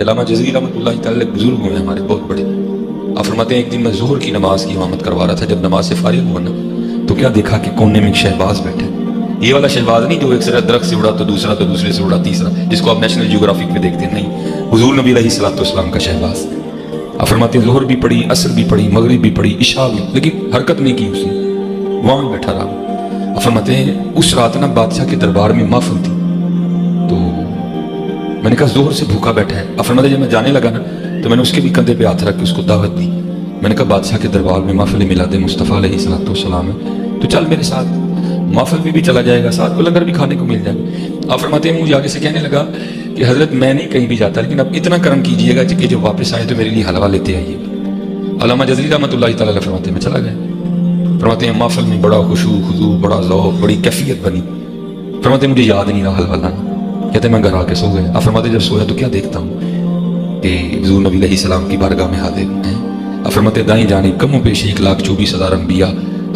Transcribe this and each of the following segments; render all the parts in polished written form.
علامہ جزری رحمۃ اللہ تعالی علیہ بزرگ ہوئے ہمارے بہت بڑے. آپ فرماتے ہیں ایک دن میں ظہر کی نماز کی امامت کروا رہا تھا. جب نماز سے فارغ ہوا نا تو کیا دیکھا کہ کونے میں ایک شہباز بیٹھا. یہ والا شہباز نہیں جو ایک سر درخت سے اڑا تو دوسرا تو دوسرے سے اڑا تیسرا, جس کو آپ نیشنل جیوگرافک پہ دیکھتے ہیں. نہیں, حضور نبی علیہ الصلوۃ والسلام کا شہباز. آپ فرماتے ہیں ظہر بھی پڑھی, عصر بھی پڑھی, مغرب بھی پڑھی, عشاء بھی, لیکن حرکت نہیں کی اس نے, وہاں بیٹھا رہا. آپ فرماتے ہیں اس رات نا بادشاہ کے دربار میں محفل تھی. تو میں نے کہا ظہر سے بھوکا بیٹھا ہے. آپ فرماتے ہیں جب میں جانے لگا نا تو میں نے اس کے بھی کندھے پہ ہاتھ رکھ کے اس کو دعوت دی. میں نے کہا بادشاہ کے دربار میں محفل میلاد مصطفیٰ علیہ الصلوۃ والسلام ہے, تو چل میرے ساتھ, محفل میں بھی چلا جائے گا, ساتھ کو لنگر بھی کھانے کو مل جائے گا. آپ فرماتے ہیں مجھے آگے سے کہنے لگا کہ حضرت میں نہیں کہیں بھی جاتا, لیکن اب اتنا کرم کیجئے گا کہ جب واپس آئے تو میرے لیے حلوہ لیتے آئیے. علامہ جزری رحمۃ اللہ تعالی علیہ فرماتے ہیں میں چلا گیا. فرماتے ہیں محفل میں بڑا خشوع خضوع, بڑا ذوق, بڑی کیفیت بنی. فرماتے ہیں مجھے یاد نہیں رہا حلوہ لانا. کہتے ہیں میں گھر آ کے سو گیا. آپ فرماتے ہیں جب سویا تو کیا دیکھتا ہوں کہ حضور نبی علیہ السلام کی بارگاہ میں حاضر ہیں. آپ فرماتے ہیں دائیں جانب کم و بیش 1,24,000 انبیاء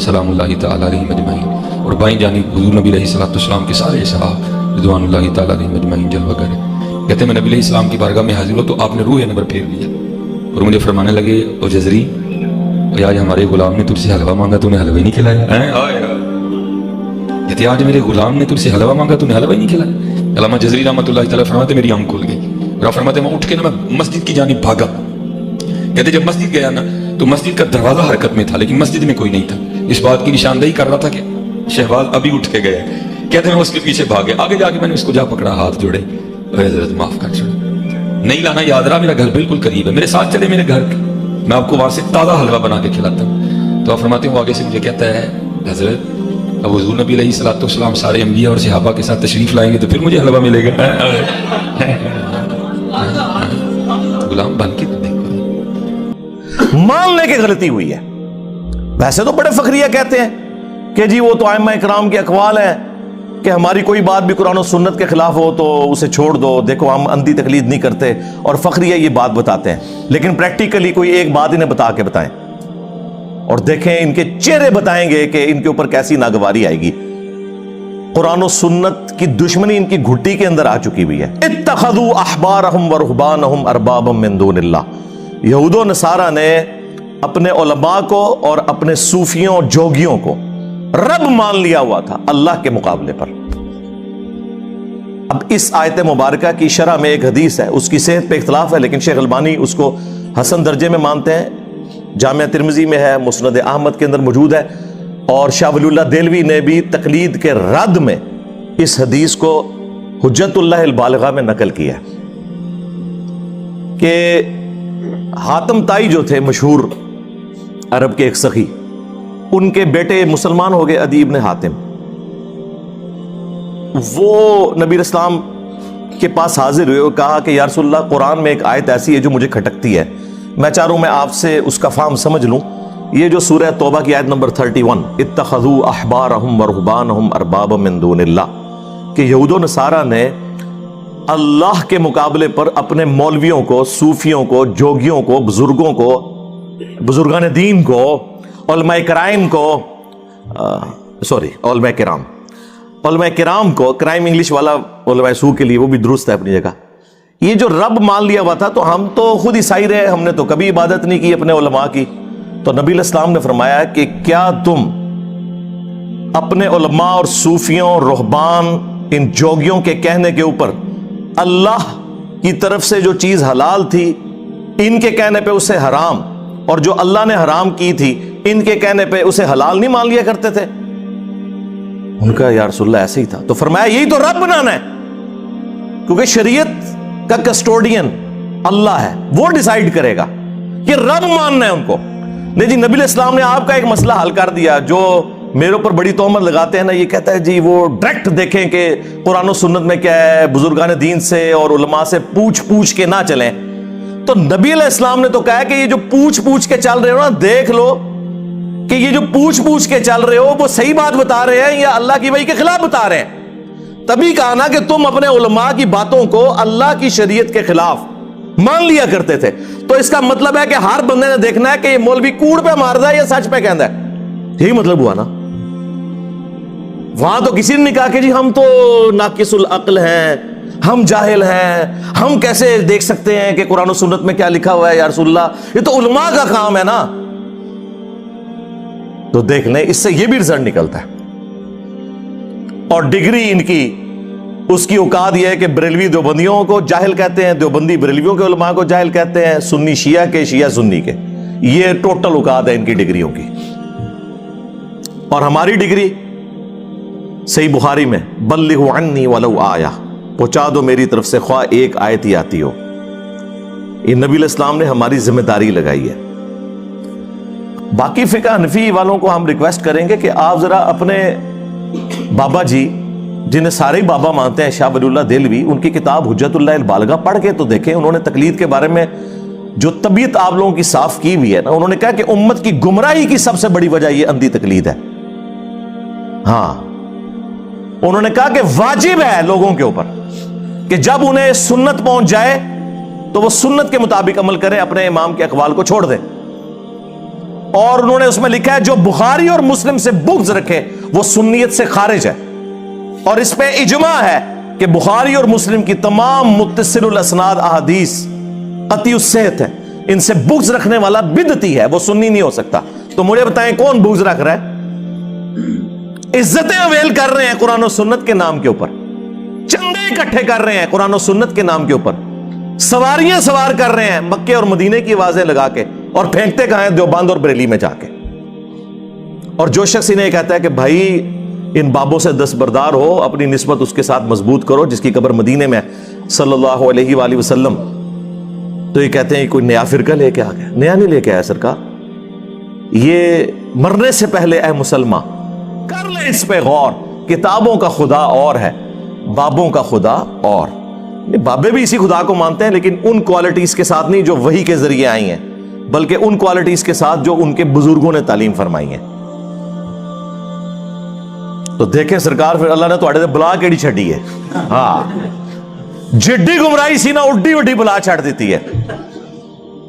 سلام اللہ تعالی علیہم اجمعین, اور بائیں جانب حضور نبی علیہ السلام کے سارے صحابہ رضوان اللہ تعالی علیہم اجمعین جلوہ گر. کہتے ہیں میں نبی علیہ السلام کی بارگاہ میں حاضر ہوا تو آپ نے روح انور پھیر لیا اور مجھے فرمانے لگے او جزری, آج ہمارے غلام نے تجھ سے حلوہ مانگا تو نے حلوہ ہی نہیں کھلایا. کہتے آج میرے غلام نے تجھ سے حلوہ مانگا تو نے حلوہ ہی نہیں کھلایا. علامہ جزری رحمۃ اللہ تعالی فرماتے میری آنکھ کھل گئی. اور فرماتے میں اٹھ کے نا میں مسجد کی جانب بھاگا. کہتے جب مسجد گیا نا تو مسجد کا دروازہ حرکت میں تھا لیکن مسجد میں کوئی نہیں تھا. اس بات کی نشاندہی کر رہا تھا کہ شہباز ابھی اٹھ کے گیا. کہتے ہیں میں اس کے پیچھے بھاگے, آگے جا کے میں نے اس کو جا پکڑا, ہاتھ جوڑے, اے حضرت معاف کر چھوڑ, نہیں لانا یاد رہا, میرا گھر بالکل قریب ہے, میرے ساتھ چلے میرے گھر, میں آپ کو وہاں سے تازہ حلوہ بنا کے کھلاتا ہوں. تو آپ فرماتے ہیں وہ آگے سے مجھے کہتا ہے حضرت اب حضور نبی علیہ الصلوۃ والسلام سارے انبیاء اور صحابہ کے ساتھ تشریف لائیں گے تو پھر مجھے حلوہ ملے گا. غلام بن کے ماننے کی غلطی ہوئی ہے. ویسے تو بڑے فخریہ کہتے ہیں کہ جی وہ تو ائمہ اکرام کے اقوال ہیں کہ ہماری کوئی بات بھی قرآن و سنت کے خلاف ہو تو اسے چھوڑ دو, دیکھو ہم اندھی تقلید نہیں کرتے, اور فخریہ یہ بات بتاتے ہیں. لیکن پریکٹیکلی کوئی ایک بات انہیں بتا کے بتائیں اور دیکھیں ان کے چہرے بتائیں گے کہ ان کے اوپر کیسی ناگواری آئے گی. قرآن و سنت کی دشمنی ان کی گھٹی کے اندر آ چکی ہوئی ہے. اتخذوا احبارہم ورہبانہم اربابا من دون اللہ. یہود و نصارہ نے اپنے علماء کو اور اپنے صوفیوں جوگیوں کو رب مان لیا ہوا تھا اللہ کے مقابلے پر. اب اس آیت مبارکہ کی شرح میں ایک حدیث ہے, اس کی صحت پہ اختلاف ہے لیکن شیخ البانی اس کو حسن درجے میں مانتے ہیں. جامعہ ترمذی میں ہے, مسند احمد کے اندر موجود ہے, اور شاہ ولی اللہ دہلوی نے بھی تقلید کے رد میں اس حدیث کو حجت اللہ البالغہ میں نقل کیا ہے کہ حاتم طائی جو تھے مشہور عرب کے ایک سخی, ان کے بیٹے مسلمان ہو گئے عدی ابن حاتم. وہ نبی اسلام کے پاس حاضر ہوئے اور کہا کہ یا رسول اللہ قرآن میں ایک آیت ایسی ہے جو مجھے کھٹکتی ہے, میں چاہ رہا ہوں میں آپ سے اس کا فہم سمجھ لوں. یہ جو سورہ توبہ کی آیت نمبر 31 اتخذوا احبارہم ورہبانہم اربابا من دون اللہ, کہ یہود و نصارہ نے اللہ کے مقابلے پر اپنے مولویوں کو, صوفیوں کو, جوگیوں کو, بزرگوں کو, بزرگان دین کو, علماء کرائم کو, علماء کرام کو, کرائم انگلش والا علماء سو کے لیے وہ بھی درست ہے اپنی جگہ, یہ جو رب مان لیا ہوا تھا. تو ہم تو خود عیسائی رہے, ہم نے تو کبھی عبادت نہیں کی اپنے علماء کی. تو نبی علیہ السلام نے فرمایا کہ کیا تم اپنے علماء اور صوفیوں, رہبان, ان جوگیوں کے کہنے کے اوپر اللہ کی طرف سے جو چیز حلال تھی ان کے کہنے پہ اسے حرام, اور جو اللہ نے حرام کی تھی ان کے کہنے پہ اسے حلال نہیں مان لیا کرتے تھے؟ ان کا یا رسول اللہ ایسے ہی تھا. تو فرمایا یہی تو رب بنانا ہے, کیونکہ شریعت کا کسٹوڈین اللہ ہے, وہ ڈیسائیڈ کرے گا کہ رب ماننا ہے ان کو. نہیں جی, نبی علیہ السلام نے آپ کا ایک مسئلہ حل کر دیا. جو میرے اوپر بڑی تہمت لگاتے ہیں نا, یہ کہتا ہے جی وہ ڈائریکٹ دیکھیں کہ قرآن و سنت میں کیا ہے, بزرگان دین سے اور علماء سے پوچھ کے نہ چلیں. تو نبی علیہ السلام نے تو کہا کہ یہ جو پوچھ کے چل رہے ہو نا, دیکھ لو کہ یہ جو پوچھ کے چل رہے ہو وہ صحیح بات بتا رہے ہیں یا اللہ کی وحی کے خلاف بتا رہے ہیں. تبھی کہا نا کہ تم اپنے علماء کی باتوں کو اللہ کی شریعت کے خلاف مان لیا کرتے تھے. تو اس کا مطلب ہے کہ ہر بندے نے دیکھنا ہے کہ یہ مولوی کوڑ پہ مار رہا ہے یا سچ پہ کہندا ہے. یہی مطلب ہوا نا. وہاں تو کسی نے نہیں کہا کہ جی ہم تو ناقص العقل ہیں, ہم جاہل ہیں, ہم کیسے دیکھ سکتے ہیں کہ قرآن و سنت میں کیا لکھا ہوا ہے یا رسول اللہ, یہ تو علماء کا کام ہے نا. تو دیکھ لیں اس سے یہ بھی رزلٹ نکلتا ہے. اور ڈگری ان کی, اس کی اوقات یہ ہے کہ بریلوی دیوبندیوں کو جاہل کہتے ہیں, دیوبندی بریلویوں کے علماء کو جاہل کہتے ہیں, سنی شیعہ کے, شیعہ سنی کے. یہ ٹوٹل اوقات ہے ان کی ڈگریوں کی. اور ہماری ڈگری صحیح بخاری میں بلغوا عنی ولو آیا, پہنچا دو میری طرف سے خواہ ایک آیت ہی آتی ہو. یہ نبی علیہ السلام نے ہماری ذمہ داری لگائی ہے. باقی فقہ حنفی والوں کو ہم ریکویسٹ کریں گے کہ آپ ذرا اپنے بابا جی, جنہیں سارے بابا مانتے ہیں, شاہ ولی اللہ دہلوی, ان کی کتاب حجت اللہ البالغہ پڑھ کے تو دیکھیں. انہوں نے تقلید کے بارے میں جو طبیعت آپ لوگوں کی صاف کی ہوئی ہے نا, انہوں نے کہا کہ امت کی گمراہی کی سب سے بڑی وجہ یہ اندھی تقلید ہے. ہاں, انہوں نے کہا کہ واجب ہے لوگوں کے اوپر کہ جب انہیں سنت پہنچ جائے تو وہ سنت کے مطابق عمل کریں, اپنے امام کے اقوال کو چھوڑ دیں. اور انہوں نے اس میں لکھا ہے جو بخاری اور مسلم سے بغض رکھے وہ سنیت سے خارج ہے. اور اس پہ اجماع ہے کہ بخاری اور مسلم کی تمام متصل الاسناد احادیث قطعی الصحت ہے. ان سے بغض رکھنے والا بدعتی ہے, وہ سنی نہیں ہو سکتا. تو مجھے بتائیں کون بغض رکھ رہا ہے؟ عزتیں اویل کر رہے ہیں قرآن و سنت کے نام کے اوپر, چندے اکٹھے کر رہے ہیں قرآن و سنت کے نام کے اوپر, سواریاں سوار کر رہے ہیں مکے اور مدینے کی آوازیں لگا کے, اور پھینکتے کہاں ہیں دیوبند اور بریلی میں جا کے. اور جو شخص انہیں کہتا ہے کہ بھائی ان بابوں سے دستبردار ہو, اپنی نسبت اس کے ساتھ مضبوط کرو جس کی قبر مدینے میں صلی اللہ علیہ وآلہ وسلم, تو یہ کہتے ہیں کوئی نیا فرقہ لے کے آ گیا. نیا نہیں لے کے آیا سرکار, یہ مرنے سے پہلے اے مسلمان کر لیں اس پہ غور. کتابوں کا خدا اور ہے, بابوں کا خدا اور. بابے بھی اسی خدا کو مانتے ہیں لیکن ان کوالٹیز کے ساتھ نہیں جو وحی کے ذریعے آئی ہیں, بلکہ ان کوالٹیز کے ساتھ جو ان کے بزرگوں نے تعلیم فرمائی ہیں. تو دیکھیں سرکار پھر اللہ نے تو بلا کیڑی چھڑی ہے. ہاں, جڈی گمراہی سی نا اڈی اڈی بلا چھڑ دیتی ہے.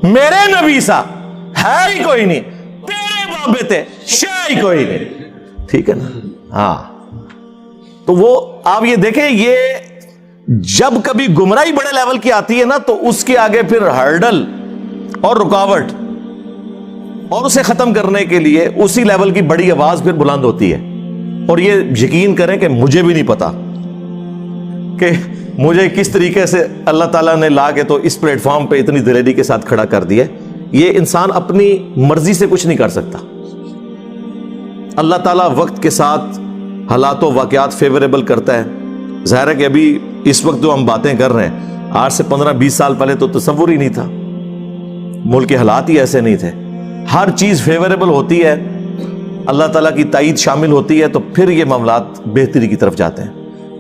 میرے نبی سا ہے ہی کوئی نہیں, تیرے بابے تے شاہ ہی کوئی نہیں. ٹھیک ہے نا. ہاں, تو وہ آپ یہ دیکھیں, یہ جب کبھی گمراہی بڑے لیول کی آتی ہے نا تو اس کے آگے پھر ہرڈل اور رکاوٹ, اور اسے ختم کرنے کے لیے اسی لیول کی بڑی آواز پھر بلند ہوتی ہے. اور یہ یقین کریں کہ مجھے بھی نہیں پتا کہ مجھے کس طریقے سے اللہ تعالیٰ نے لا کے تو اس پلیٹ فارم پہ اتنی دلیری کے ساتھ کھڑا کر دیا. یہ انسان اپنی مرضی سے کچھ نہیں کر سکتا. اللہ تعالیٰ وقت کے ساتھ حالات و واقعات فیوریبل کرتا ہے. ظاہر ہے کہ ابھی اس وقت جو ہم باتیں کر رہے ہیں, آج سے 15-20 سال پہلے تو تصور ہی نہیں تھا, ملک کے حالات ہی ایسے نہیں تھے. ہر چیز فیوریبل ہوتی ہے, اللہ تعالیٰ کی تائید شامل ہوتی ہے, تو پھر یہ معاملات بہتری کی طرف جاتے ہیں.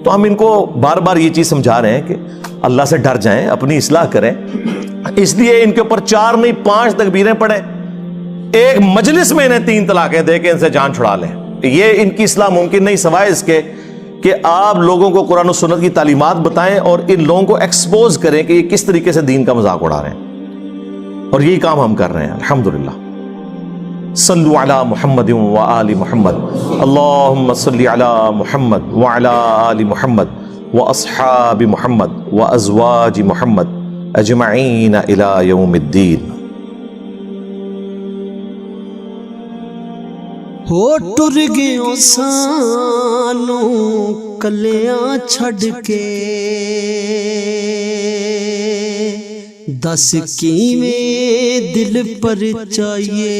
تو ہم ان کو بار بار یہ چیز سمجھا رہے ہیں کہ اللہ سے ڈر جائیں, اپنی اصلاح کریں. اس لیے ان کے اوپر 4 نہیں 5 تکبیریں پڑھیں, ایک مجلس میں انہیں 3 طلاقیں دے کے ان سے جان چھڑا لیں. یہ ان کی اصلاح ممکن نہیں سوائے اس کے کہ آپ لوگوں کو قرآن و سنت کی تعلیمات بتائیں اور ان لوگوں کو ایکسپوز کریں کہ یہ کس طریقے سے دین کا مذاق اڑا رہے ہیں. اور یہی کام ہم کر رہے ہیں الحمدللہ. صلو علی محمد و آل محمد, اللہم صلی علی محمد و علی آل محمد و اصحاب محمد و ازواج محمد اجمعین الی یوم الدین. ہو ٹر گئے سانو کلیاں چھڑ کے, دس کیویں دل پر چاہیے,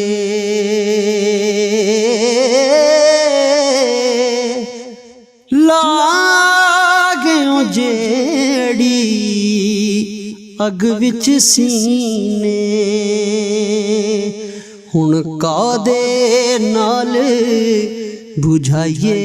لاگیوں جیڑی اگ وچ سینے, ہن کا دے نال بجھائیے.